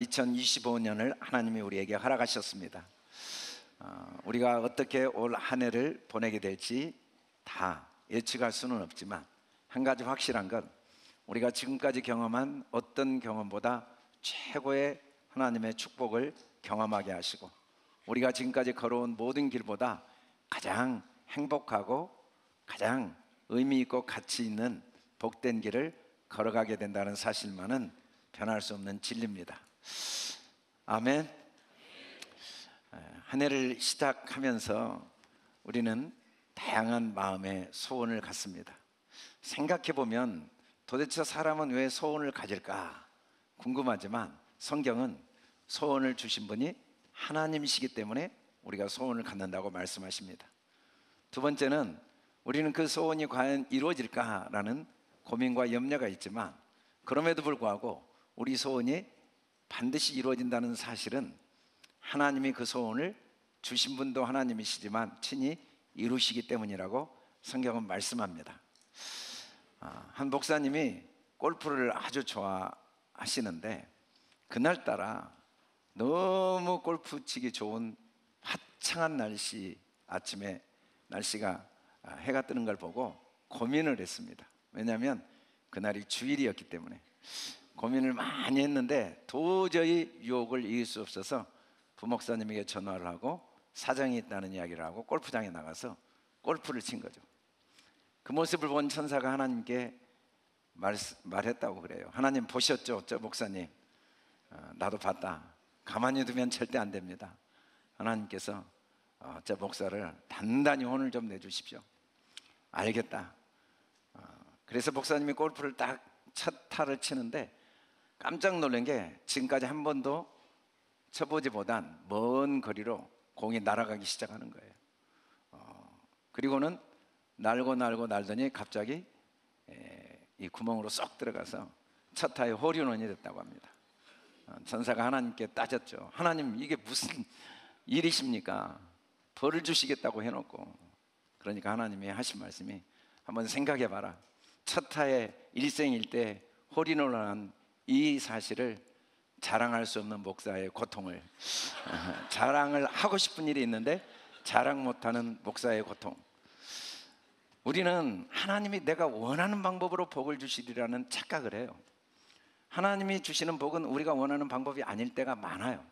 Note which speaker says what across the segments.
Speaker 1: 2025년을 하나님이 우리에게 허락하셨습니다. 우리가 어떻게 올 한 해를 보내게 될지 다 예측할 수는 없지만 한 가지 확실한 건 우리가 지금까지 경험한 어떤 경험보다 최고의 하나님의 축복을 경험하게 하시고 우리가 지금까지 걸어온 모든 길보다 가장 행복하고 가장 의미 있고 가치 있는 복된 길을 걸어가게 된다는 사실만은 변할 수 없는 진리입니다. 아멘. 한 해를 시작하면서 우리는 다양한 마음의 소원을 갖습니다. 생각해보면 도대체 사람은 왜 소원을 가질까 궁금하지만 성경은 소원을 주신 분이 하나님이시기 때문에 우리가 소원을 갖는다고 말씀하십니다. 두 번째는 우리는 그 소원이 과연 이루어질까라는 고민과 염려가 있지만 그럼에도 불구하고 우리 소원이 반드시 이루어진다는 사실은 하나님이 그 소원을 주신 분도 하나님이시지만 친히 이루시기 때문이라고 성경은 말씀합니다. 한 목사님이 골프를 아주 좋아하시는데 그날따라 너무 골프 치기 좋은 화창한 날씨, 아침에 날씨가 해가 뜨는 걸 보고 고민을 했습니다. 왜냐하면 그날이 주일이었기 때문에 고민을 많이 했는데 도저히 유혹을 이길 수 없어서 부목사님에게 전화를 하고 사정이 있다는 이야기를 하고 골프장에 나가서 골프를 친 거죠. 그 모습을 본 천사가 하나님께 말했다고 그래요. 하나님 보셨죠? 저 목사님 나도 봤다. 가만히 두면 절대 안 됩니다. 하나님께서 저 목사를 단단히 혼을 좀 내주십시오. 알겠다. 그래서 목사님이 골프를 딱 첫 타를 치는데 깜짝 놀란 게 지금까지 한 번도 쳐보지 못한 먼 거리로 공이 날아가기 시작하는 거예요. 그리고는 날더니 갑자기 이 구멍으로 쏙 들어가서 첫 타에 홀인원이 됐다고 합니다. 천사가 하나님께 따졌죠. 하나님 이게 무슨 일이십니까? 벌을 주시겠다고 해놓고. 그러니까 하나님이 하신 말씀이 한번 생각해봐라. 첫 타에 일생일대 홀인원을 한 이 사실을 자랑할 수 없는 목사의 고통을 자랑을 하고 싶은 일이 있는데 자랑 못하는 목사의 고통. 우리는 하나님이 내가 원하는 방법으로 복을 주시리라는 착각을 해요. 하나님이 주시는 복은 우리가 원하는 방법이 아닐 때가 많아요.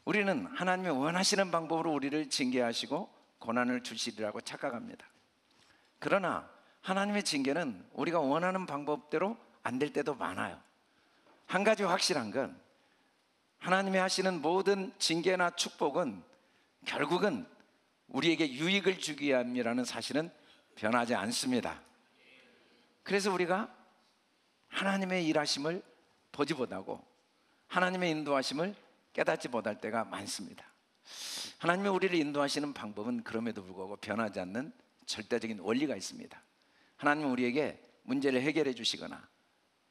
Speaker 1: 우리는 하나님이 원하시는 방법으로 우리를 징계하시고 고난을 주시리라고 착각합니다. 그러나 하나님의 징계는 우리가 원하는 방법대로 안 될 때도 많아요. 한 가지 확실한 건 하나님이 하시는 모든 징계나 축복은 결국은 우리에게 유익을 주기 위함이라는 사실은 변하지 않습니다. 그래서 우리가 하나님의 일하심을 보지 못하고 하나님의 인도하심을 깨닫지 못할 때가 많습니다. 하나님이 우리를 인도하시는 방법은 그럼에도 불구하고 변하지 않는 절대적인 원리가 있습니다. 하나님은 우리에게 문제를 해결해 주시거나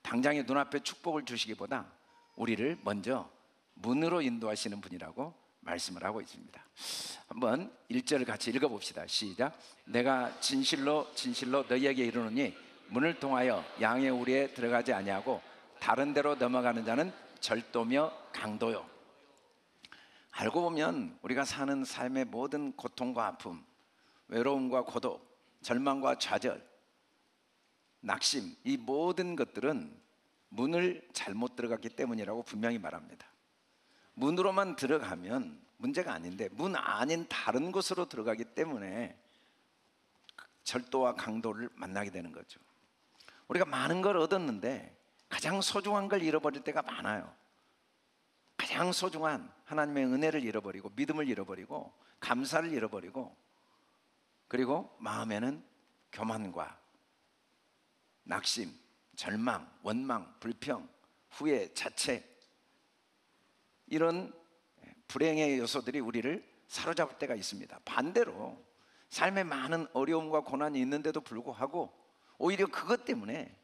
Speaker 1: 당장의 눈앞에 축복을 주시기보다 우리를 먼저 문으로 인도하시는 분이라고 말씀을 하고 있습니다. 한번 1절을 같이 읽어봅시다. 시작. 내가 진실로 너희에게 이르노니 문을 통하여 양의 우리에 들어가지 아니하고 다른 데로 넘어가는 자는 절도며 강도요. 알고 보면 우리가 사는 삶의 모든 고통과 아픔, 외로움과 고독, 절망과 좌절, 낙심, 이 모든 것들은 문을 잘못 들어갔기 때문이라고 분명히 말합니다. 문으로만 들어가면 문제가 아닌데 문 아닌 다른 곳으로 들어가기 때문에 절도와 강도를 만나게 되는 거죠. 우리가 많은 걸 얻었는데 가장 소중한 걸 잃어버릴 때가 많아요. 가장 소중한 하나님의 은혜를 잃어버리고 믿음을 잃어버리고 감사를 잃어버리고 그리고 마음에는 교만과 낙심, 절망, 원망, 불평, 후회, 자책 이런 불행의 요소들이 우리를 사로잡을 때가 있습니다. 반대로 삶에 많은 어려움과 고난이 있는데도 불구하고 오히려 그것 때문에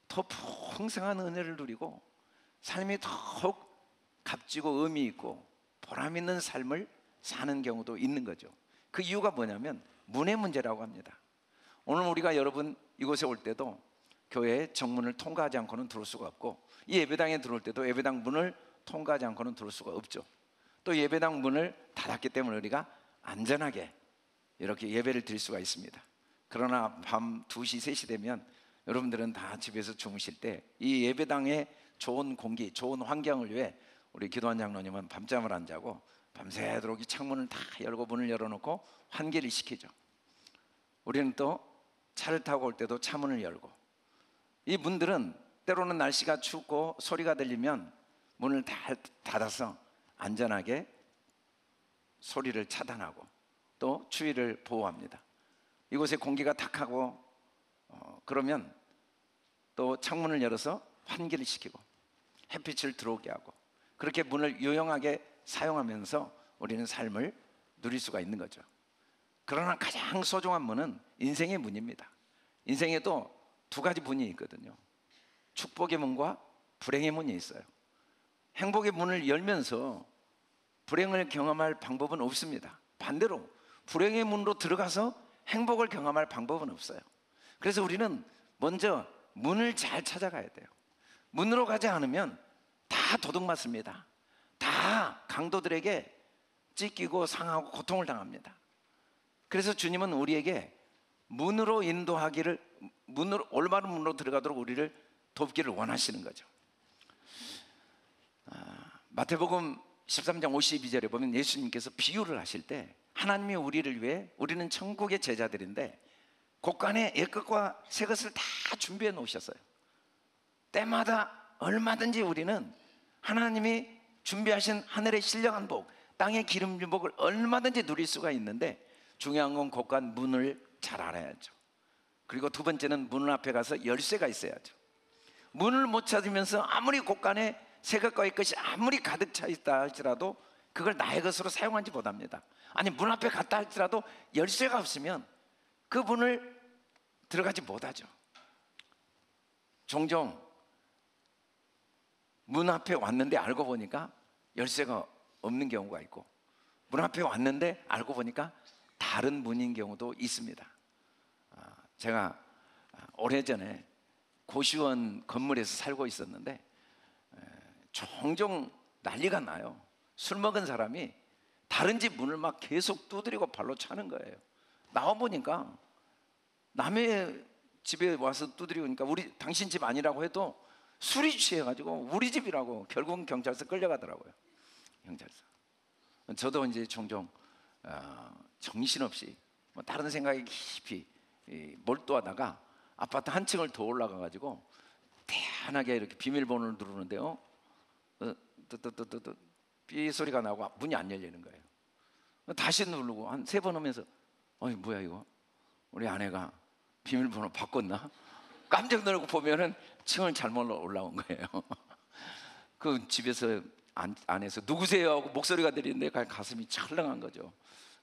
Speaker 1: 더 풍성한 은혜를 누리고 삶이 더욱 값지고 의미 있고 보람 있는 삶을 사는 경우도 있는 거죠. 그 이유가 뭐냐면 문의 문제라고 합니다. 오늘 우리가 여러분 이곳에 올 때도 교회의 정문을 통과하지 않고는 들어올 수가 없고 이 예배당에 들어올 때도 예배당 문을 통과하지 않고는 들어올 수가 없죠. 또 예배당 문을 닫았기 때문에 우리가 안전하게 이렇게 예배를 드릴 수가 있습니다. 그러나 밤 2시, 3시 되면 여러분들은 다 집에서 주무실 때 이 예배당의 좋은 공기, 좋은 환경을 위해 우리 기도한 장로님은 밤잠을 안 자고 밤새도록 이 창문을 다 열고 문을 열어놓고 환기를 시키죠. 우리는 또 차를 타고 올 때도 차문을 열고, 이 문들은 때로는 날씨가 춥고 소리가 들리면 문을 다 닫아서 안전하게 소리를 차단하고 또 추위를 보호합니다. 이곳에 공기가 탁하고 그러면 또 창문을 열어서 환기를 시키고 햇빛을 들어오게 하고, 그렇게 문을 유용하게 사용하면서 우리는 삶을 누릴 수가 있는 거죠. 그러나 가장 소중한 문은 인생의 문입니다. 인생에도 두 가지 문이 있거든요. 축복의 문과 불행의 문이 있어요. 행복의 문을 열면서 불행을 경험할 방법은 없습니다. 반대로 불행의 문으로 들어가서 행복을 경험할 방법은 없어요. 그래서 우리는 먼저 문을 잘 찾아가야 돼요. 문으로 가지 않으면 다 도둑맞습니다. 다 강도들에게 찢기고 상하고 고통을 당합니다. 그래서 주님은 우리에게 문으로 인도하기를, 문으로, 올바른 문으로 들어가도록 우리를 돕기를 원하시는 거죠. 마태복음 13장 52절에 보면 예수님께서 비유를 하실 때 하나님이 우리를 위해, 우리는 천국의 제자들인데 곳간에 옛것과 새것을 다 준비해 놓으셨어요. 때마다 얼마든지 우리는 하나님이 준비하신 하늘의 신령한 복, 땅의 기름 진 복을 얼마든지 누릴 수가 있는데, 중요한 건 곳간 문을 잘 알아야죠. 그리고 두 번째는 문 앞에 가서 열쇠가 있어야죠. 문을 못 찾으면서 아무리 곳간에 새 것과 옛 것이 아무리 가득 차 있다 할지라도 그걸 나의 것으로 사용하지 못합니다. 아니, 문 앞에 갔다 할지라도 열쇠가 없으면 그 문을 들어가지 못하죠. 종종 문 앞에 왔는데 알고 보니까 열쇠가 없는 경우가 있고, 문 앞에 왔는데 알고 보니까 다른 문인 경우도 있습니다. 제가 오래전에 고시원 건물에서 살고 있었는데 종종 난리가 나요. 술 먹은 사람이 다른 집 문을 막 계속 두드리고 발로 차는 거예요. 나와보니까 남의 집에 와서 두드리니까 우리 당신 집 아니라고 해도 술이 취해가지고 우리 집이라고 결국은 경찰서 끌려가더라고요. 경찰서. 저도 이제 종종 정신없이 뭐 다른 생각에 깊이 몰두하다가 아파트 한 층을 더 올라가가지고 태연하게 이렇게 비밀번호를 누르는데요, 삐 소리가 나고 문이 안 열리는 거예요. 다시 누르고 한 3번 하면서 어이 뭐야 이거, 우리 아내가 비밀번호 바꿨나? 깜짝 놀라고 보면은 층을 잘못 올라온 거예요. 그 집에서 안에서 누구세요 하고 목소리가 들리는데 가슴이 철렁한 거죠.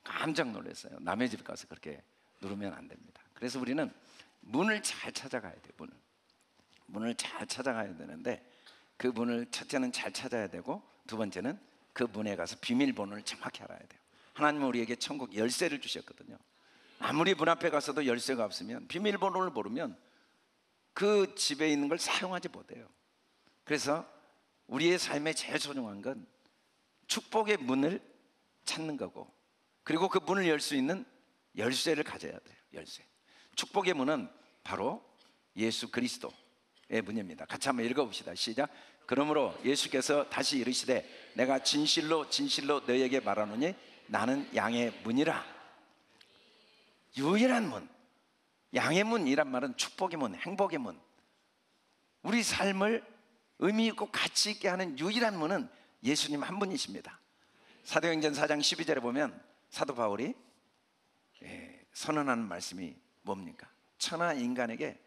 Speaker 1: 깜짝 놀랐어요. 남의 집 가서 그렇게 누르면 안 됩니다. 그래서 우리는 문을 잘 찾아가야 돼요. 문을 잘 찾아가야 되는데, 그 문을 첫째는 잘 찾아야 되고, 두 번째는 그 문에 가서 비밀번호를 정확히 알아야 돼요. 하나님은 우리에게 천국 열쇠를 주셨거든요. 아무리 문 앞에 가서도 열쇠가 없으면, 비밀번호를 모르면 그 집에 있는 걸 사용하지 못해요. 그래서 우리의 삶에 제일 소중한 건 축복의 문을 찾는 거고, 그리고 그 문을 열 수 있는 열쇠를 가져야 돼요. 열쇠. 축복의 문은 바로 예수 그리스도의 문입니다. 같이 한번 읽어봅시다. 시작. 그러므로 예수께서 다시 이르시되 내가 진실로 진실로 너희에게 말하노니 나는 양의 문이라. 유일한 문. 양의 문이란 말은 축복의 문, 행복의 문, 우리 삶을 의미 있고 가치 있게 하는 유일한 문은 예수님 한 분이십니다. 사도행전 4장 12절에 보면 사도 바울이 선언하는 말씀이 뭡니까? 천하 인간에게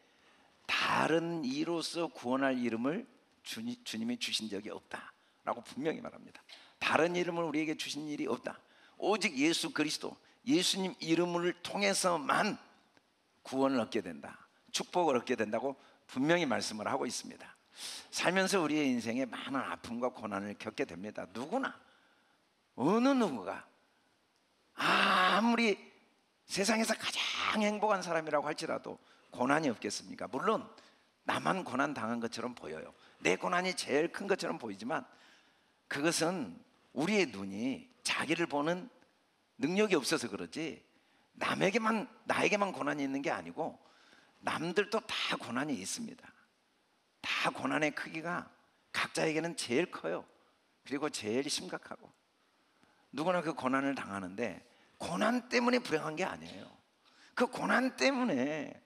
Speaker 1: 다른 이로서 구원할 이름을 주님이 주신 적이 없다라고 분명히 말합니다. 다른 이름을 우리에게 주신 일이 없다. 오직 예수 그리스도, 예수님 이름을 통해서만 구원을 얻게 된다, 축복을 얻게 된다고 분명히 말씀을 하고 있습니다. 살면서 우리의 인생에 많은 아픔과 고난을 겪게 됩니다. 누구나, 어느 누구가 아무리 세상에서 가장 행복한 사람이라고 할지라도 고난이 없겠습니까? 물론 나만 고난 당한 것처럼 보여요. 내 고난이 제일 큰 것처럼 보이지만 그것은 우리의 눈이 자기를 보는 능력이 없어서 그러지 나에게만 고난이 있는 게 아니고 남들도 다 고난이 있습니다. 다 고난의 크기가 각자에게는 제일 커요. 그리고 제일 심각하고 누구나 그 고난을 당하는데 고난 때문에 불행한 게 아니에요. 그 고난 때문에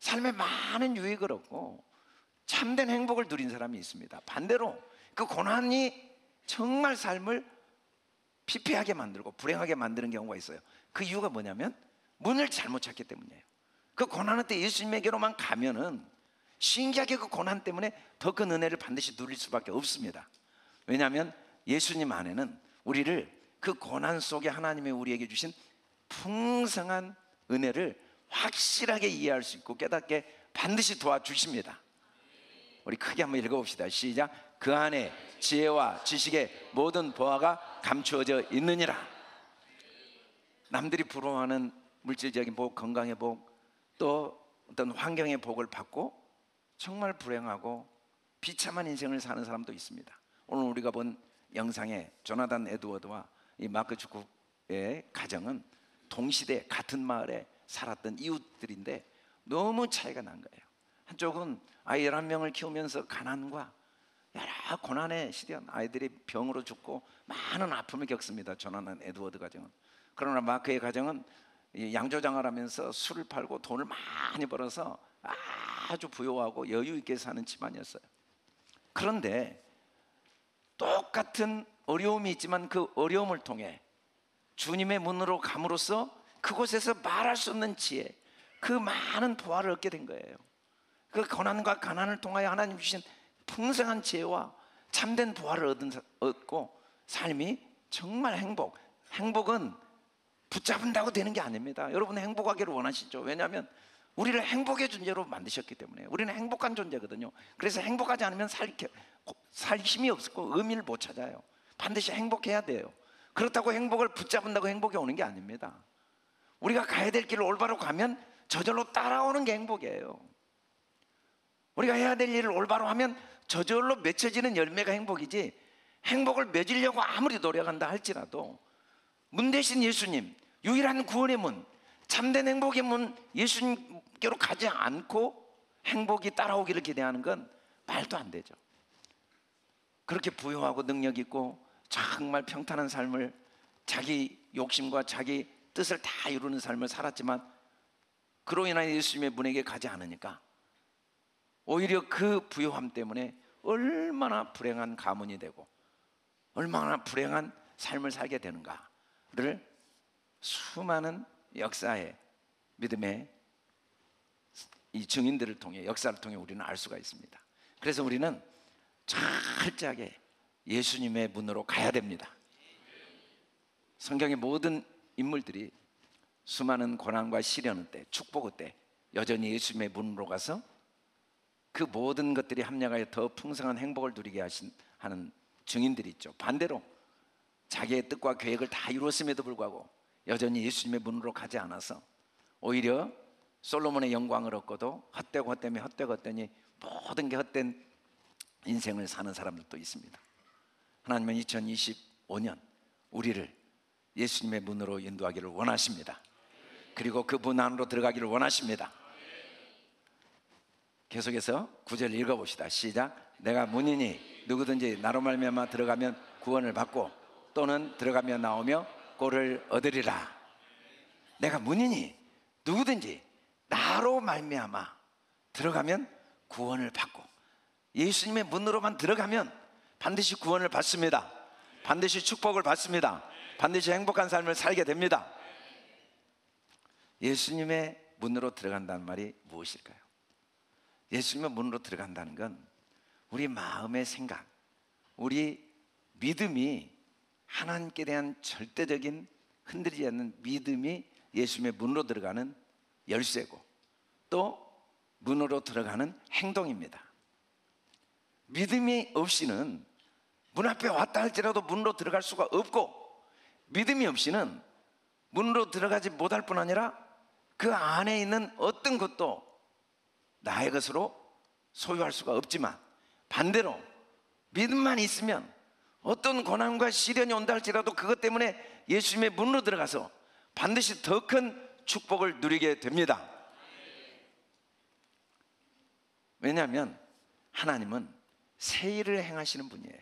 Speaker 1: 삶에 많은 유익을 얻고 참된 행복을 누린 사람이 있습니다. 반대로 그 고난이 정말 삶을 피폐하게 만들고 불행하게 만드는 경우가 있어요. 그 이유가 뭐냐면 문을 잘못 찾기 때문이에요. 그 고난할 때 예수님에게로만 가면은 신기하게 그 고난 때문에 더 큰 은혜를 반드시 누릴 수밖에 없습니다. 왜냐하면 예수님 안에는 우리를 그 고난 속에 하나님이 우리에게 주신 풍성한 은혜를 확실하게 이해할 수 있고 깨닫게 반드시 도와주십니다. 우리 크게 한번 읽어봅시다. 시작. 그 안에 지혜와 지식의 모든 보화가 감추어져 있느니라. 남들이 부러워하는 물질적인 복, 건강의 복, 또 어떤 환경의 복을 받고 정말 불행하고 비참한 인생을 사는 사람도 있습니다. 오늘 우리가 본 영상의 조나단 에드워드와 이 마크 주쿡의 가정은 동시대 같은 마을에 살았던 이웃들인데 너무 차이가 난 거예요. 한쪽은 아이 11명을 키우면서 가난과 여러 고난에 시대한 아이들이 병으로 죽고 많은 아픔을 겪습니다. 조나단 에드워드 가정은. 그러나 마크의 가정은 양조장을 하면서 술을 팔고 돈을 많이 벌어서 아주 부유하고 여유 있게 사는 집안이었어요. 그런데 똑같은 어려움이 있지만 그 어려움을 통해 주님의 문으로 감으로써 그곳에서 말할 수 없는 지혜, 그 많은 보화를 얻게 된 거예요. 그 고난과 가난을 통하여 하나님 주신 풍성한 지혜와 참된 보화를 얻고 삶이 정말 행복은 붙잡은다고 되는 게 아닙니다. 여러분 행복하기를 원하시죠? 왜냐하면 우리를 행복의 존재로 만드셨기 때문에. 우리는 행복한 존재거든요. 그래서 행복하지 않으면 살 힘이 없고 의미를 못 찾아요. 반드시 행복해야 돼요. 그렇다고 행복을 붙잡은다고 행복이 오는 게 아닙니다. 우리가 가야 될 길을 올바로 가면 저절로 따라오는 게 행복이에요. 우리가 해야 될 일을 올바로 하면 저절로 맺혀지는 열매가 행복이지, 행복을 맺으려고 아무리 노력한다 할지라도 문 대신 예수님, 유일한 구원의 문, 참된 행복의 문 예수님께로 가지 않고 행복이 따라오기를 기대하는 건 말도 안 되죠. 그렇게 부유하고 능력 있고 정말 평탄한 삶을, 자기 욕심과 자기 뜻을 다 이루는 삶을 살았지만 그로 인하여 예수님의 문에게 가지 않으니까 오히려 그 부유함 때문에 얼마나 불행한 가문이 되고 얼마나 불행한 삶을 살게 되는가를 수많은 역사의 믿음의 이 증인들을 통해, 역사를 통해 우리는 알 수가 있습니다. 그래서 우리는 철저하게 예수님의 문으로 가야 됩니다. 성경의 모든 인물들이 수많은 고난과 시련 때, 축복 때 여전히 예수님의 문으로 가서 그 모든 것들이 합력하여 더 풍성한 행복을 누리게 하는 증인들이 있죠. 반대로 자기의 뜻과 계획을 다 이루었음에도 불구하고 여전히 예수님의 문으로 가지 않아서 오히려 솔로몬의 영광을 얻고도 헛되고 헛되며 헛되고 헛되니 모든 게 헛된 인생을 사는 사람들도 있습니다. 하나님은 2025년 우리를 예수님의 문으로 인도하기를 원하십니다. 그리고 그 문 안으로 들어가기를 원하십니다. 계속해서 9절 읽어봅시다. 시작. 내가 문이니 누구든지 나로 말미암아 들어가면 구원을 받고 또는 들어가며 나오며 꼴을 얻으리라. 내가 문이니 누구든지 나로 말미암아 들어가면 구원을 받고, 예수님의 문으로만 들어가면 반드시 구원을 받습니다. 반드시 축복을 받습니다. 반드시 행복한 삶을 살게 됩니다. 예수님의 문으로 들어간다는 말이 무엇일까요? 예수님의 문으로 들어간다는 건 우리 마음의 생각, 우리 믿음이 하나님께 대한 절대적인 흔들리지 않는 믿음이 예수님의 문으로 들어가는 열쇠고 또 문으로 들어가는 행동입니다. 믿음이 없이는 문 앞에 왔다 할지라도 문으로 들어갈 수가 없고, 믿음이 없이는 문으로 들어가지 못할 뿐 아니라 그 안에 있는 어떤 것도 나의 것으로 소유할 수가 없지만 반대로 믿음만 있으면 어떤 고난과 시련이 온다 할지라도 그것 때문에 예수님의 문으로 들어가서 반드시 더 큰 축복을 누리게 됩니다. 왜냐하면 하나님은 새 일을 행하시는 분이에요.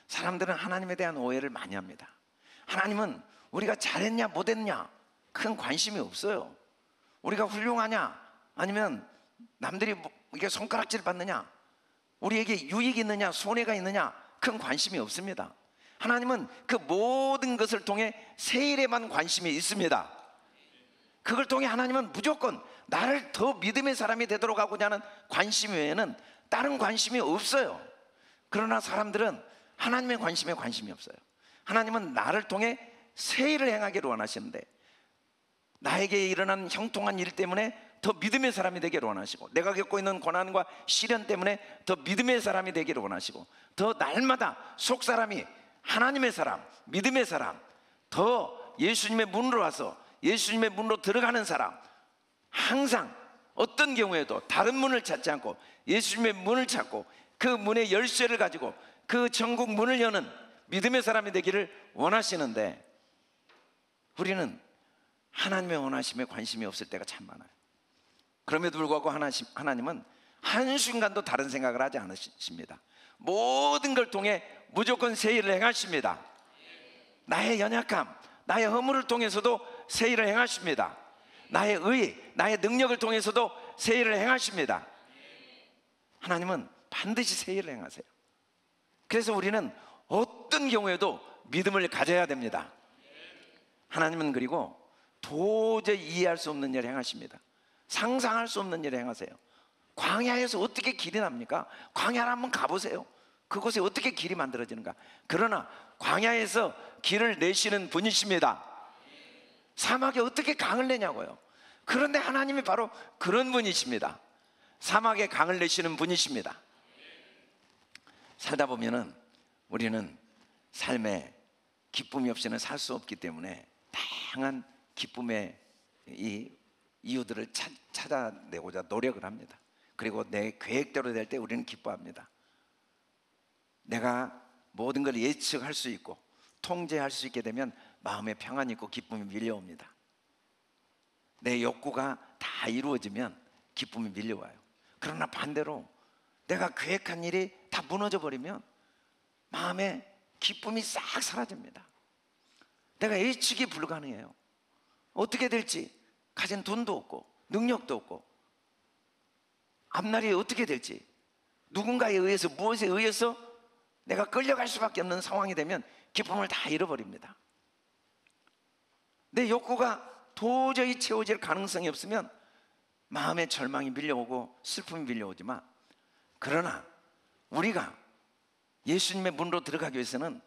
Speaker 1: 사람들은 하나님에 대한 오해를 많이 합니다. 하나님은 우리가 잘했냐 못했냐 큰 관심이 없어요. 우리가 훌륭하냐 아니면 남들이 이게 손가락질 받느냐, 우리에게 유익이 있느냐 손해가 있느냐 큰 관심이 없습니다. 하나님은 그 모든 것을 통해 새 일에만 관심이 있습니다. 그걸 통해 하나님은 무조건 나를 더 믿음의 사람이 되도록 하고자 하는 관심 외에는 다른 관심이 없어요. 그러나 사람들은 하나님의 관심에 관심이 없어요. 하나님은 나를 통해 새 일을 행하기를 원하시는데, 나에게 일어난 형통한 일 때문에 더 믿음의 사람이 되기를 원하시고, 내가 겪고 있는 고난과 시련 때문에 더 믿음의 사람이 되기를 원하시고, 더 날마다 속사람이 하나님의 사람, 믿음의 사람, 더 예수님의 문으로 와서 예수님의 문으로 들어가는 사람, 항상 어떤 경우에도 다른 문을 찾지 않고 예수님의 문을 찾고 그 문의 열쇠를 가지고 그 천국 문을 여는 믿음의 사람이 되기를 원하시는데, 우리는 하나님의 원하심에 관심이 없을 때가 참 많아요. 그럼에도 불구하고 하나님은 한순간도 다른 생각을 하지 않으십니다. 모든 걸 통해 무조건 새 일을 행하십니다. 나의 연약함, 나의 허물을 통해서도 새 일을 행하십니다. 나의 의, 나의 능력을 통해서도 새 일을 행하십니다. 하나님은 반드시 새 일을 행하세요. 그래서 우리는 어떤 경우에도 믿음을 가져야 됩니다. 하나님은 그리고 도저히 이해할 수 없는 일을 행하십니다. 상상할 수 없는 일을 행하세요. 광야에서 어떻게 길이 납니까? 광야를 한번 가보세요. 그곳에 어떻게 길이 만들어지는가. 그러나 광야에서 길을 내시는 분이십니다. 사막에 어떻게 강을 내냐고요. 그런데 하나님이 바로 그런 분이십니다. 사막에 강을 내시는 분이십니다. 살다 보면은 우리는 삶에 기쁨이 없이는 살 수 없기 때문에 다양한 기쁨의 이 이유들을 찾아내고자 노력을 합니다. 그리고 내 계획대로 될 때 우리는 기뻐합니다. 내가 모든 걸 예측할 수 있고 통제할 수 있게 되면 마음에 평안이 있고 기쁨이 밀려옵니다. 내 욕구가 다 이루어지면 기쁨이 밀려와요. 그러나 반대로 내가 계획한 일이 다 무너져 버리면 마음에 기쁨이 싹 사라집니다. 내가 예측이 불가능해요. 어떻게 될지, 가진 돈도 없고 능력도 없고 앞날이 어떻게 될지, 누군가에 의해서 무엇에 의해서 내가 끌려갈 수밖에 없는 상황이 되면 기쁨을 다 잃어버립니다. 내 욕구가 도저히 채워질 가능성이 없으면 마음에 절망이 밀려오고 슬픔이 밀려오지만, 그러나 우리가 예수님의 문으로 들어가기 위해서는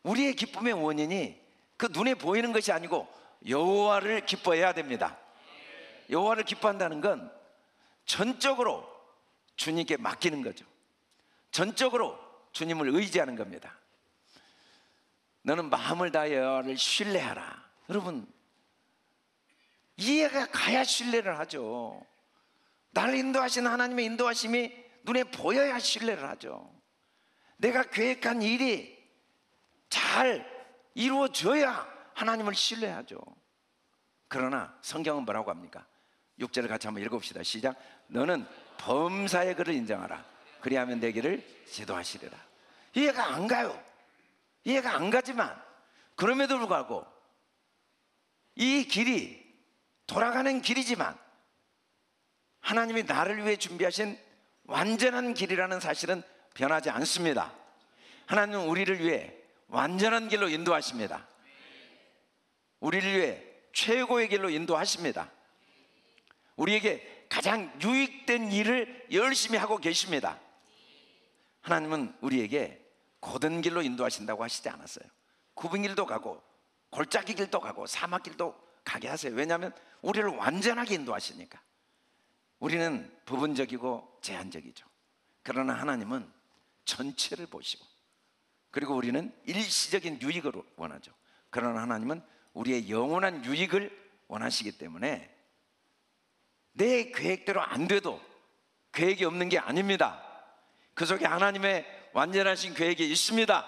Speaker 1: 우리의 기쁨의 원인이 그 눈에 보이는 것이 아니고 여호와를 기뻐해야 됩니다. 여호와를 기뻐한다는 건 전적으로 주님께 맡기는 거죠. 전적으로 주님을 의지하는 겁니다. 너는 마음을 다해 여호와를 신뢰하라. 여러분, 이해가 가야 신뢰를 하죠. 나를 인도하시는 하나님의 인도하심이 눈에 보여야 신뢰를 하죠. 내가 계획한 일이 잘 이루어져야 하나님을 신뢰하죠. 그러나 성경은 뭐라고 합니까? 6절을 같이 한번 읽어봅시다. 시작. 너는 범사의 글을 인정하라. 그리하면 내 길을 지도하시리라. 이해가 안 가요. 이해가 안 가지만 그럼에도 불구하고 이 길이 돌아가는 길이지만 하나님이 나를 위해 준비하신 완전한 길이라는 사실은 변하지 않습니다. 하나님은 우리를 위해 완전한 길로 인도하십니다. 우리를 위해 최고의 길로 인도하십니다. 우리에게 가장 유익된 일을 열심히 하고 계십니다. 하나님은 우리에게 고든 길로 인도하신다고 하시지 않았어요. 굽은 길도 가고 골짜기 길도 가고 사막길도 가게 하세요. 왜냐하면 우리를 완전하게 인도하시니까. 우리는 부분적이고 제한적이죠. 그러나 하나님은 전체를 보시고, 그리고 우리는 일시적인 유익을 원하죠. 그러나 하나님은 우리의 영원한 유익을 원하시기 때문에 내 계획대로 안 돼도 계획이 없는 게 아닙니다. 그 속에 하나님의 완전하신 계획이 있습니다.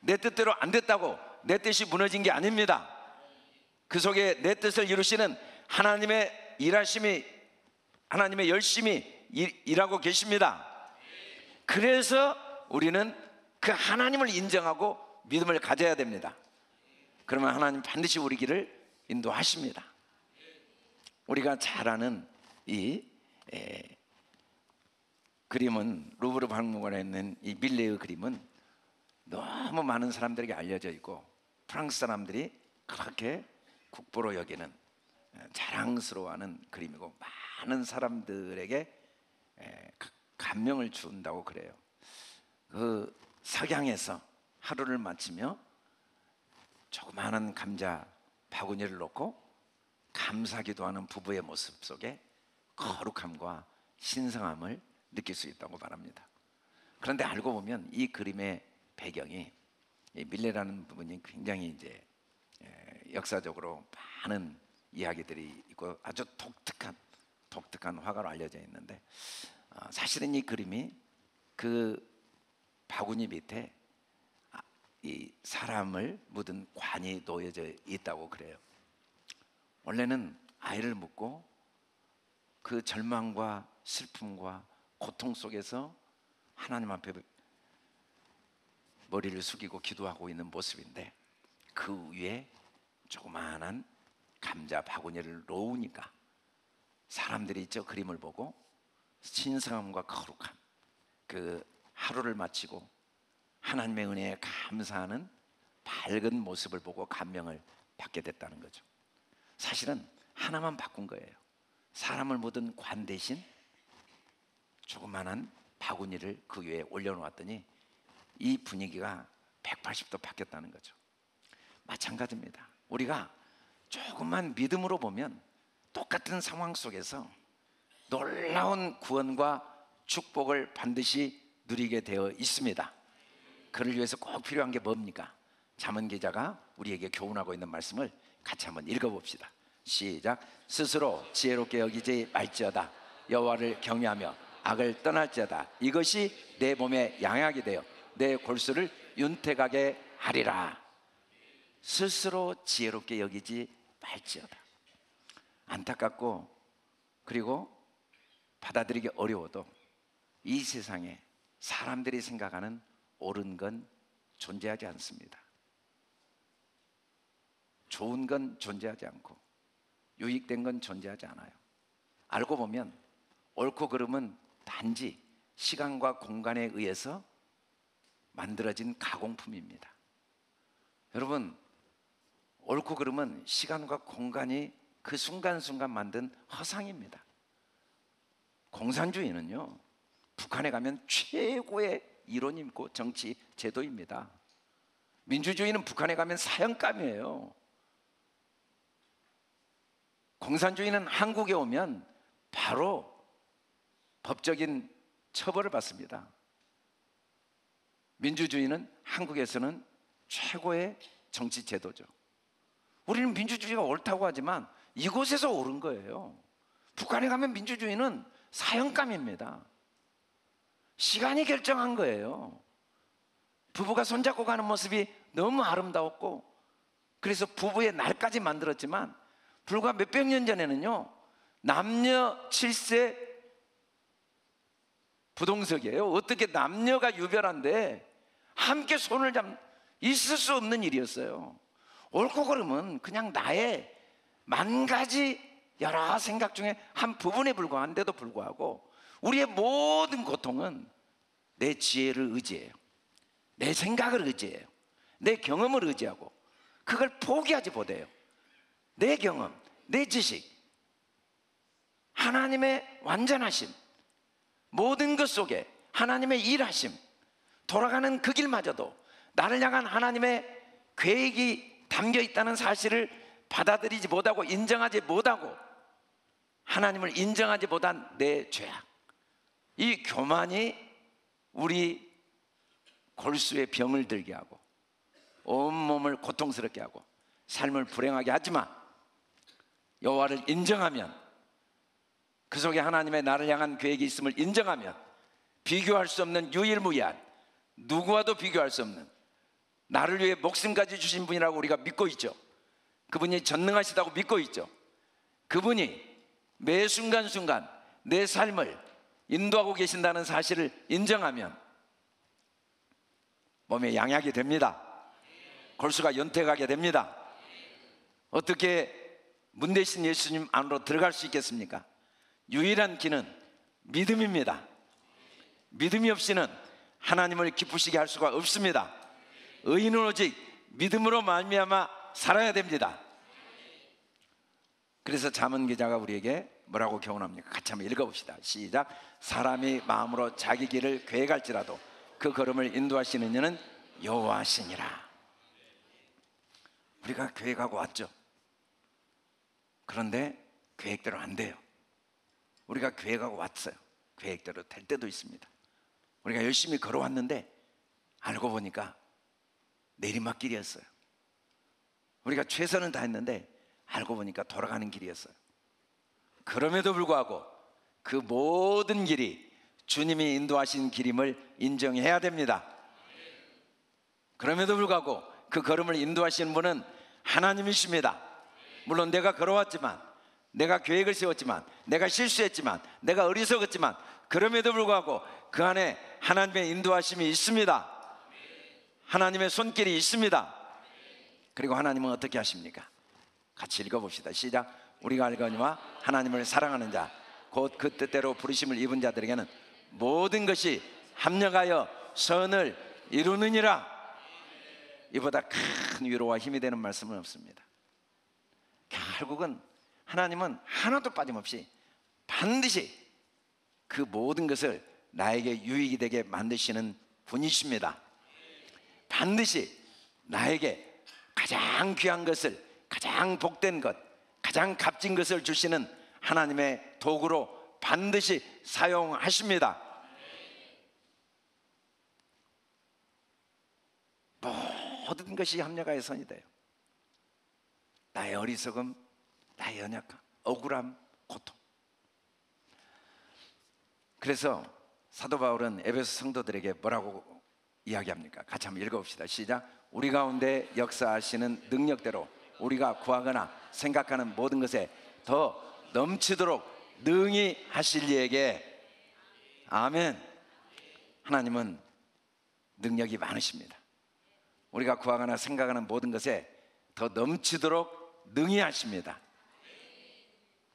Speaker 1: 내 뜻대로 안 됐다고 내 뜻이 무너진 게 아닙니다. 그 속에 내 뜻을 이루시는 하나님의 일하심이, 하나님의 열심히 일하고 계십니다. 그래서 우리는 그 하나님을 인정하고 믿음을 가져야 됩니다. 그러면 하나님 반드시 우리 길을 인도하십니다. 우리가 잘 아는 이 그림은, 루브르 박물관에 있는 이 밀레의 그림은 너무 많은 사람들에게 알려져 있고 프랑스 사람들이 그렇게 국보로 여기는, 자랑스러워하는 그림이고 많은 사람들에게 감명을 준다고 그래요. 그 석양에서 하루를 마치며 조그마한 감자 바구니를 놓고 감사기도 하는 부부의 모습 속에 거룩함과 신성함을 느낄 수 있다고 말합니다. 그런데 알고 보면 이 그림의 배경이, 이 밀레라는 부분이 굉장히 이제 역사적으로 많은 이야기들이 있고 아주 독특한 화가로 알려져 있는데, 사실은 이 그림이 그 바구니 밑에 이 사람을 묻은 관이 놓여져 있다고 그래요. 원래는 아이를 묻고 그 절망과 슬픔과 고통 속에서 하나님 앞에 머리를 숙이고 기도하고 있는 모습인데, 그 위에 조그마한 감자 바구니를 놓으니까 사람들이 저 그림을 보고 신성함과 거룩함, 그 하루를 마치고 하나님의 은혜에 감사하는 밝은 모습을 보고 감명을 받게 됐다는 거죠. 사실은 하나만 바꾼 거예요. 사람을 묻은 관 대신 조그만한 바구니를 그 위에 올려놓았더니 이 분위기가 180도 바뀌었다는 거죠. 마찬가지입니다. 우리가 조금만 믿음으로 보면 똑같은 상황 속에서 놀라운 구원과 축복을 반드시 누리게 되어 있습니다. 그를 위해서 꼭 필요한 게 뭡니까? 잠언 기자가 우리에게 교훈하고 있는 말씀을 같이 한번 읽어봅시다. 시작. 스스로 지혜롭게 여기지 말지어다. 여호와를 경외하며 악을 떠날지어다. 이것이 내 몸에 양약이 되어 내 골수를 윤택하게 하리라. 스스로 지혜롭게 여기지 말지어다. 안타깝고 그리고 받아들이기 어려워도 이 세상에 사람들이 생각하는 옳은 건 존재하지 않습니다. 좋은 건 존재하지 않고 유익된 건 존재하지 않아요. 알고 보면 옳고 그름은 단지 시간과 공간에 의해서 만들어진 가공품입니다. 여러분, 옳고 그름은 시간과 공간이 그 순간순간 만든 허상입니다. 공산주의는요, 북한에 가면 최고의 이론이 있고 정치 제도입니다. 민주주의는 북한에 가면 사형감이에요. 공산주의는 한국에 오면 바로 법적인 처벌을 받습니다. 민주주의는 한국에서는 최고의 정치 제도죠. 우리는 민주주의가 옳다고 하지만 이곳에서 옳은 거예요. 북한에 가면 민주주의는 사형감입니다. 시간이 결정한 거예요. 부부가 손잡고 가는 모습이 너무 아름다웠고 그래서 부부의 날까지 만들었지만 불과 몇백 년 전에는요, 남녀 7세 부동석이에요. 어떻게 남녀가 유별한데 함께 손을 있을 수 없는 일이었어요. 옳고 그름은 그냥 나의 만 가지 여러 생각 중에 한 부분에 불과한데도 불구하고 우리의 모든 고통은 내 지혜를 의지해요. 내 생각을 의지해요. 내 경험을 의지하고 그걸 포기하지 못해요. 내 경험, 내 지식, 하나님의 완전하심, 모든 것 속에 하나님의 일하심, 돌아가는 그 길마저도 나를 향한 하나님의 계획이 담겨 있다는 사실을 받아들이지 못하고 인정하지 못하고 하나님을 인정하지 못한 내 죄악, 이 교만이 우리 골수에 병을 들게 하고 온몸을 고통스럽게 하고 삶을 불행하게 하지만 여호와를 인정하면, 그 속에 하나님의 나를 향한 계획이 있음을 인정하면 비교할 수 없는 유일무이한, 누구와도 비교할 수 없는 나를 위해 목숨까지 주신 분이라고 우리가 믿고 있죠. 그분이 전능하시다고 믿고 있죠. 그분이 매 순간순간 내 삶을 인도하고 계신다는 사실을 인정하면 몸에 양약이 됩니다. 골수가 연퇴하게 됩니다. 어떻게 문 대신 예수님 안으로 들어갈 수 있겠습니까? 유일한 길은 믿음입니다. 믿음이 없이는 하나님을 기쁘시게 할 수가 없습니다. 의인은 오직 믿음으로 말미암아 살아야 됩니다. 그래서 잠언 기자가 우리에게 뭐라고 교훈합니까? 같이 한번 읽어봅시다. 시작. 사람이 마음으로 자기 길을 계획할지라도 그 걸음을 인도하시는 이는 여호와시니라. 우리가 계획하고 왔죠. 그런데 계획대로 안 돼요. 우리가 계획하고 왔어요. 계획대로 될 때도 있습니다. 우리가 열심히 걸어왔는데 알고 보니까 내리막길이었어요. 우리가 최선을 다했는데 알고 보니까 돌아가는 길이었어요. 그럼에도 불구하고 그 모든 길이 주님이 인도하신 길임을 인정해야 됩니다. 그럼에도 불구하고 그 걸음을 인도하시는 분은 하나님이십니다. 물론 내가 걸어왔지만, 내가 계획을 세웠지만, 내가 실수했지만, 내가 어리석었지만, 그럼에도 불구하고 그 안에 하나님의 인도하심이 있습니다. 하나님의 손길이 있습니다. 그리고 하나님은 어떻게 하십니까? 같이 읽어봅시다. 시작. 우리가 알거니와 하나님을 사랑하는 자 곧 그 뜻대로 부르심을 입은 자들에게는 모든 것이 합력하여 선을 이루느니라. 이보다 큰 위로와 힘이 되는 말씀은 없습니다. 결국은 하나님은 하나도 빠짐없이 반드시 그 모든 것을 나에게 유익이 되게 만드시는 분이십니다. 반드시 나에게 가장 귀한 것을, 가장 복된 것, 가장 값진 것을 주시는 하나님의 도구로 반드시 사용하십니다. 모든 것이 합력하여 선이 돼요. 나의 어리석음, 나의 연약함, 억울함, 고통. 그래서 사도 바울은 에베소 성도들에게 뭐라고 이야기합니까? 같이 한번 읽어봅시다. 시작. 우리 가운데 역사하시는 능력대로 우리가 구하거나 생각하는 모든 것에 더 넘치도록 능히 하실 이에게. 아멘. 하나님은 능력이 많으십니다. 우리가 구하거나 생각하는 모든 것에 더 넘치도록 능히 하십니다.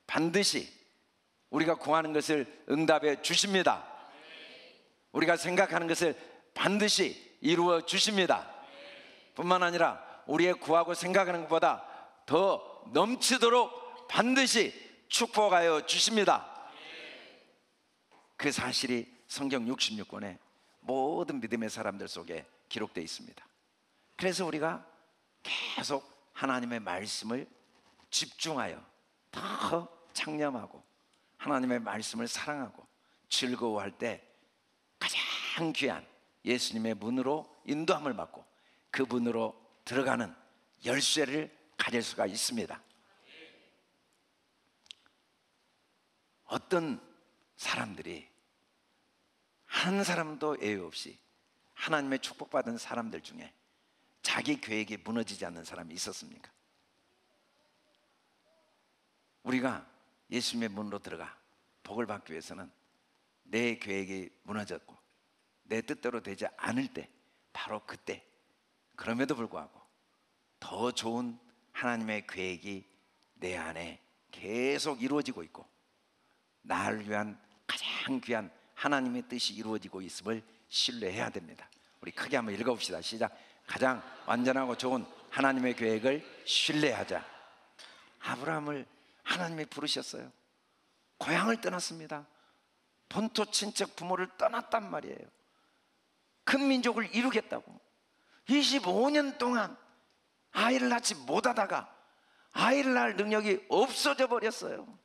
Speaker 1: 반드시 우리가 구하는 것을 응답해 주십니다. 우리가 생각하는 것을 반드시 이루어 주십니다. 뿐만 아니라 우리의 구하고 생각하는 것보다 더 넘치도록 반드시 축복하여 주십니다. 그 사실이 성경 66권의 모든 믿음의 사람들 속에 기록되어 있습니다. 그래서 우리가 계속 하나님의 말씀을 집중하여 더 창념하고 하나님의 말씀을 사랑하고 즐거워할 때 가장 귀한 예수님의 문으로 인도함을 받고 그 문으로 들어가는 열쇠를 가질 수가 있습니다. 어떤 사람들이 한 사람도 예외 없이 하나님의 축복받은 사람들 중에 자기 계획이 무너지지 않는 사람이 있었습니까? 우리가 예수님의 문으로 들어가 복을 받기 위해서는 내 계획이 무너졌고 내 뜻대로 되지 않을 때, 바로 그때, 그럼에도 불구하고 더 좋은 하나님의 계획이 내 안에 계속 이루어지고 있고 나를 위한 가장 귀한 하나님의 뜻이 이루어지고 있음을 신뢰해야 됩니다. 우리 크게 한번 읽어봅시다. 시작. 가장 완전하고 좋은 하나님의 계획을 신뢰하자. 아브라함을 하나님이 부르셨어요. 고향을 떠났습니다. 본토 친척 부모를 떠났단 말이에요. 큰 민족을 이루겠다고 25년 동안 아이를 낳지 못하다가 아이를 낳을 능력이 없어져 버렸어요.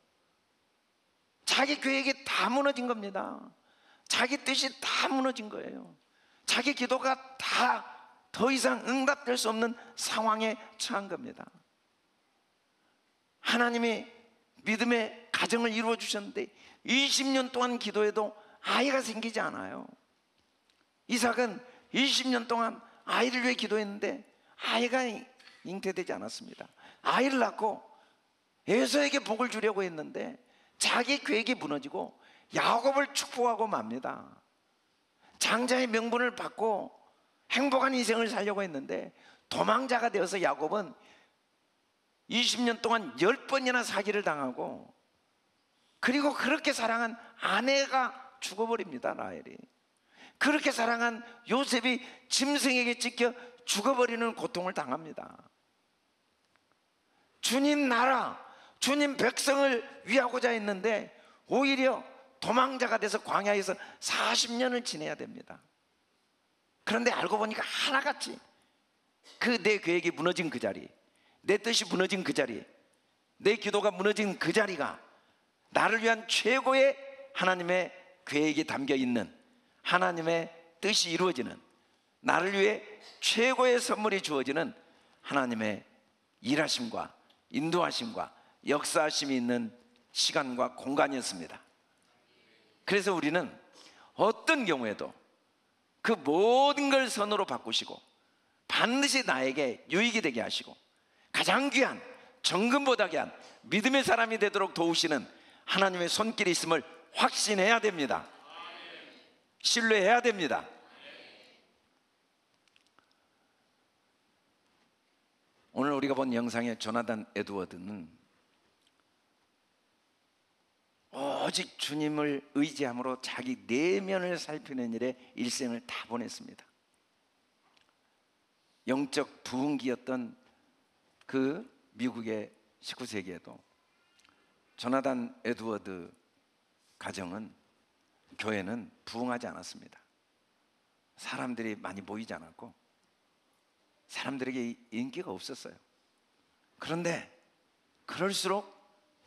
Speaker 1: 자기 계획이 다 무너진 겁니다. 자기 뜻이 다 무너진 거예요. 자기 기도가 다 더 이상 응답될 수 없는 상황에 처한 겁니다. 하나님이 믿음의 가정을 이루어 주셨는데 20년 동안 기도해도 아이가 생기지 않아요. 이삭은 20년 동안 아이를 위해 기도했는데 아이가 잉태되지 않았습니다. 아이를 낳고 에서에게 복을 주려고 했는데 자기 계획이 무너지고 야곱을 축복하고 맙니다. 장자의 명분을 받고 행복한 인생을 살려고 했는데 도망자가 되어서 야곱은 20년 동안 10번이나 사기를 당하고, 그리고 그렇게 사랑한 아내가 죽어버립니다. 라헬이. 그렇게 사랑한 요셉이 짐승에게 찢겨 죽어버리는 고통을 당합니다. 주님 나라, 주님 백성을 위하고자 했는데 오히려 도망자가 돼서 광야에서 40년을 지내야 됩니다. 그런데 알고 보니까 하나같이 그 내 계획이 무너진 그 자리, 내 뜻이 무너진 그 자리, 내 기도가 무너진 그 자리가 나를 위한 최고의 하나님의 계획이 담겨있는, 하나님의 뜻이 이루어지는, 나를 위해 최고의 선물이 주어지는 하나님의 일하심과 인도하심과 역사하심이 있는 시간과 공간이었습니다. 그래서 우리는 어떤 경우에도 그 모든 걸 선으로 바꾸시고 반드시 나에게 유익이 되게 하시고 가장 귀한, 정금보다 귀한 믿음의 사람이 되도록 도우시는 하나님의 손길이 있음을 확신해야 됩니다. 신뢰해야 됩니다. 오늘 우리가 본 영상의 조나단 에드워드는 오직 주님을 의지함으로 자기 내면을 살피는 일에 일생을 다 보냈습니다. 영적 부흥기였던 그 미국의 19세기에도 조나단 에드워드 가정은, 교회는 부흥하지 않았습니다. 사람들이 많이 모이지 않았고 사람들에게 인기가 없었어요. 그런데 그럴수록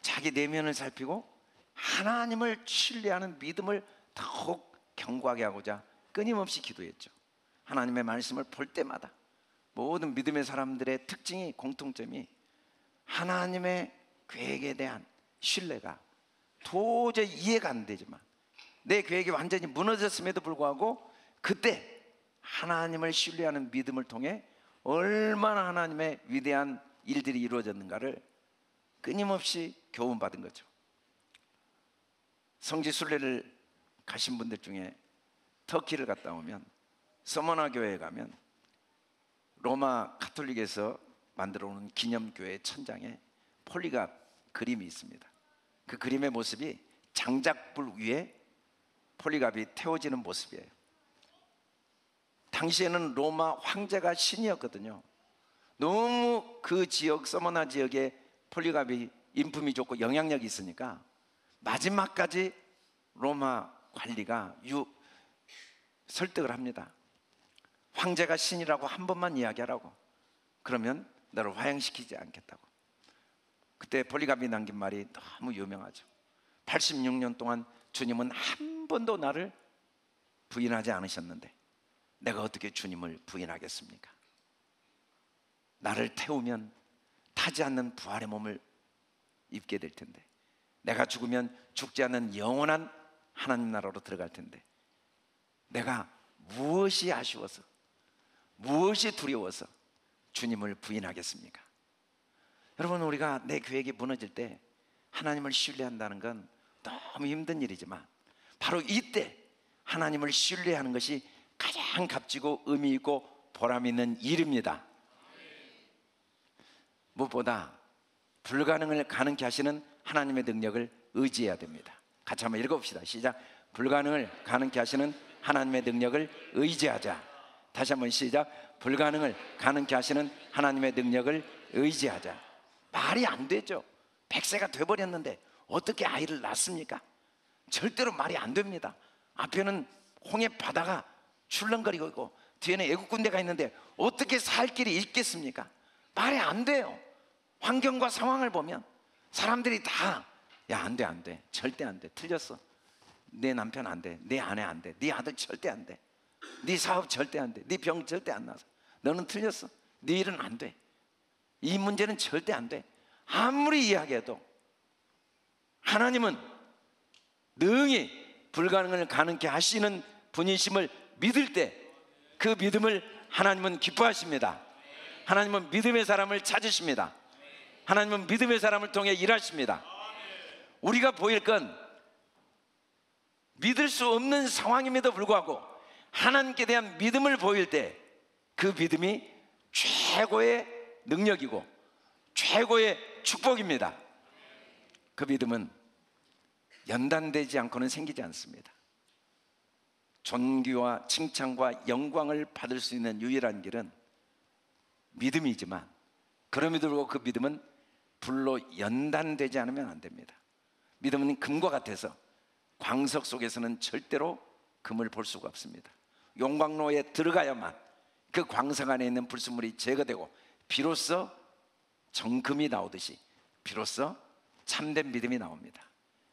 Speaker 1: 자기 내면을 살피고 하나님을 신뢰하는 믿음을 더욱 견고하게 하고자 끊임없이 기도했죠. 하나님의 말씀을 볼 때마다 모든 믿음의 사람들의 특징이, 공통점이 하나님의 계획에 대한 신뢰가 도저히 이해가 안 되지만 내 계획이 완전히 무너졌음에도 불구하고 그때 하나님을 신뢰하는 믿음을 통해 얼마나 하나님의 위대한 일들이 이루어졌는가를 끊임없이 교훈받은 거죠. 성지 순례를 가신 분들 중에 터키를 갔다 오면 서머나 교회에 가면 로마 가톨릭에서 만들어 놓은 기념교회 천장에 폴리갑 그림이 있습니다. 그 그림의 모습이 장작불 위에 폴리갑이 태워지는 모습이에요. 당시에는 로마 황제가 신이었거든요. 너무 그 지역, 서머나 지역에 폴리갑이 인품이 좋고 영향력이 있으니까 마지막까지 로마 관리가 설득을 합니다. 황제가 신이라고 한 번만 이야기하라고. 그러면 너를 화형시키지 않겠다고. 그때 폴리갑이 남긴 말이 너무 유명하죠. 86년 동안 주님은 한 번도 나를 부인하지 않으셨는데 내가 어떻게 주님을 부인하겠습니까? 나를 태우면 타지 않는 부활의 몸을 입게 될 텐데, 내가 죽으면 죽지 않는 영원한 하나님 나라로 들어갈 텐데 내가 무엇이 아쉬워서, 무엇이 두려워서 주님을 부인하겠습니까? 여러분, 우리가 내 계획이 무너질 때 하나님을 신뢰한다는 건 너무 힘든 일이지만 바로 이때 하나님을 신뢰하는 것이 가장 값지고 의미 있고 보람 있는 일입니다. 무엇보다 불가능을 가능케 하시는 하나님의 능력을 의지해야 됩니다. 같이 한번 읽어봅시다. 시작. 불가능을 가능케 하시는 하나님의 능력을 의지하자. 다시 한번 시작. 불가능을 가능케 하시는 하나님의 능력을 의지하자. 말이 안 되죠. 100세가 돼버렸는데 어떻게 아이를 낳습니까? 절대로 말이 안 됩니다. 앞에는 홍해 바다가 출렁거리고 있고 뒤에는 애국 군대가 있는데 어떻게 살 길이 있겠습니까? 말이 안 돼요. 환경과 상황을 보면 사람들이 다 야, 안 돼, 안 돼, 절대 안 돼, 틀렸어. 내 남편 안 돼, 내 아내 안 돼, 네 아들 절대 안 돼, 네 사업 절대 안 돼, 네 병 절대 안 나서, 너는 틀렸어, 네 일은 안 돼, 이 문제는 절대 안 돼. 아무리 이야기해도 하나님은 능히 불가능을 가능케 하시는 분이심을 믿을 때 그 믿음을 하나님은 기뻐하십니다. 하나님은 믿음의 사람을 찾으십니다. 하나님은 믿음의 사람을 통해 일하십니다. 우리가 보일 건 믿을 수 없는 상황임에도 불구하고 하나님께 대한 믿음을 보일 때 그 믿음이 최고의 능력이고 최고의 축복입니다. 그 믿음은 연단되지 않고는 생기지 않습니다. 존귀와 칭찬과 영광을 받을 수 있는 유일한 길은 믿음이지만, 그럼에도 불구하고 그 믿음은 불로 연단되지 않으면 안 됩니다. 믿음은 금과 같아서 광석 속에서는 절대로 금을 볼 수가 없습니다. 용광로에 들어가야만 그 광석 안에 있는 불순물이 제거되고 비로소 정금이 나오듯이 비로소 참된 믿음이 나옵니다.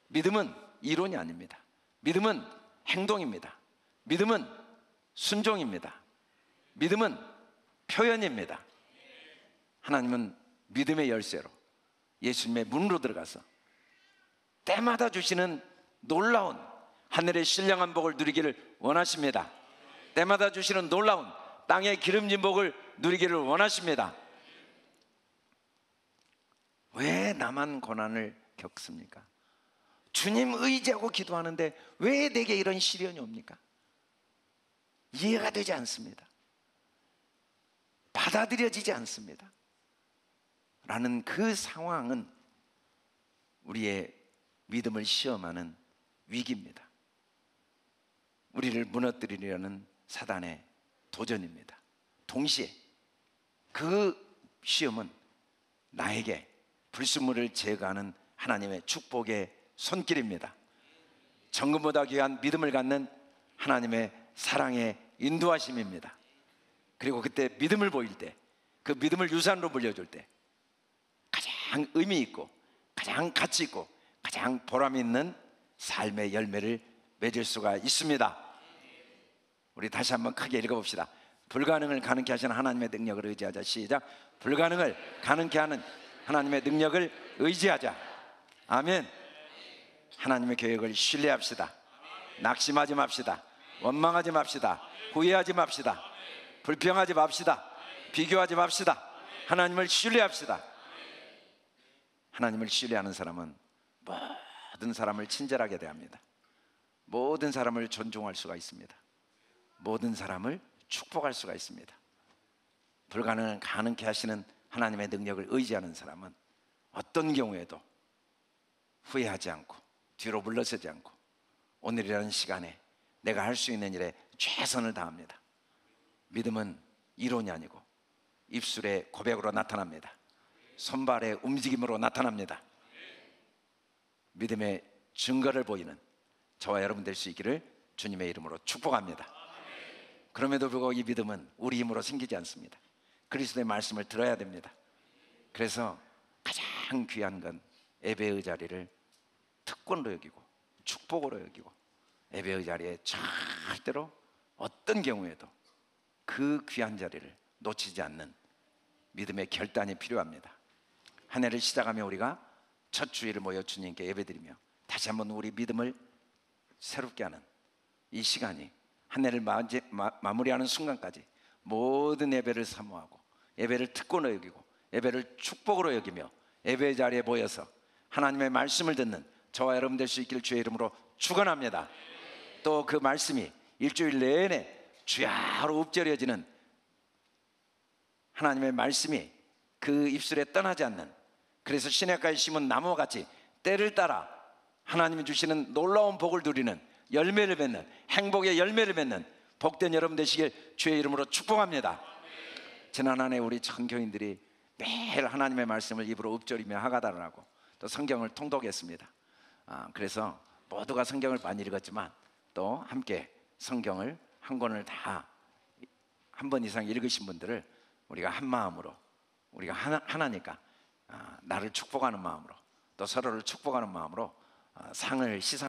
Speaker 1: 믿음은 이론이 아닙니다. 믿음은 행동입니다. 믿음은 순종입니다. 믿음은 표현입니다. 하나님은 믿음의 열쇠로 예수님의 문으로 들어가서 때마다 주시는 놀라운 하늘의 신령한 복을 누리기를 원하십니다. 때마다 주시는 놀라운 땅의 기름진 복을 누리기를 원하십니다. 왜 나만 고난을 겪습니까? 주님 의지하고 기도하는데 왜 내게 이런 시련이 옵니까? 이해가 되지 않습니다. 받아들여지지 않습니다. 라는 그 상황은 우리의 믿음을 시험하는 위기입니다. 우리를 무너뜨리려는 사단의 도전입니다. 동시에 그 시험은 나에게 불순물을 제거하는 하나님의 축복의 손길입니다. 정금보다 귀한 믿음을 갖는 하나님의 사랑의 인도하심입니다. 그리고 그때 믿음을 보일 때, 그 믿음을 유산으로 물려줄 때 가장 의미 있고 가장 가치 있고 가장 보람 있는 삶의 열매를 맺을 수가 있습니다. 우리 다시 한번 크게 읽어봅시다. 불가능을 가능케 하시는 하나님의 능력을 의지하자. 시작. 불가능을 가능케 하는 하나님의 능력을 의지하자. 아멘. 하나님의 계획을 신뢰합시다. 낙심하지 맙시다. 원망하지 맙시다. 후회하지 맙시다. 불평하지 맙시다. 비교하지 맙시다. 하나님을 신뢰합시다. 하나님을 신뢰하는 사람은 모든 사람을 친절하게 대합니다. 모든 사람을 존중할 수가 있습니다. 모든 사람을 축복할 수가 있습니다. 불가능을 가능케 하시는 하나님의 능력을 의지하는 사람은 어떤 경우에도 후회하지 않고 뒤로 물러서지 않고 오늘이라는 시간에 내가 할 수 있는 일에 최선을 다합니다. 믿음은 이론이 아니고 입술의 고백으로 나타납니다. 손발의 움직임으로 나타납니다. 믿음의 증거를 보이는 저와 여러분 될 수 있기를 주님의 이름으로 축복합니다. 그럼에도 불구하고 이 믿음은 우리 힘으로 생기지 않습니다. 그리스도의 말씀을 들어야 됩니다. 그래서 가장 귀한 건 예배의 자리를 특권으로 여기고 축복으로 여기고 예배의 자리에 절대로 어떤 경우에도 그 귀한 자리를 놓치지 않는 믿음의 결단이 필요합니다. 한 해를 시작하며 우리가 첫 주일을 모여 주님께 예배드리며 다시 한번 우리 믿음을 새롭게 하는 이 시간이 한 해를 마무리하는 순간까지 모든 예배를 사모하고 예배를 특권으로 여기고 예배를 축복으로 여기며 예배의 자리에 모여서 하나님의 말씀을 듣는 저와 여러분 될 수 있기를 주의 이름으로 축원합니다. 또 그 말씀이 일주일 내내 주야로 읊조려지는 하나님의 말씀이 그 입술에 떠나지 않는, 그래서 시냇가에 심은 나무와 같이 때를 따라 하나님이 주시는 놀라운 복을 누리는 열매를 맺는 행복의 열매를 맺는 복된 여러분 되시길 주의 이름으로 축복합니다. 지난 한 해 우리 전교인들이 매일 하나님의 말씀을 입으로 읊조리며 하가다를 하고 또 성경을 통독했습니다. 그래서 모두가 성경을 많이 읽었지만 또 함께 성경을 한 권을 다 한 번 이상 읽으신 분들을 우리가 한 마음으로, 우리가 하나니까 나를 축복하는 마음으로 또 서로를 축복하는 마음으로 상을 시상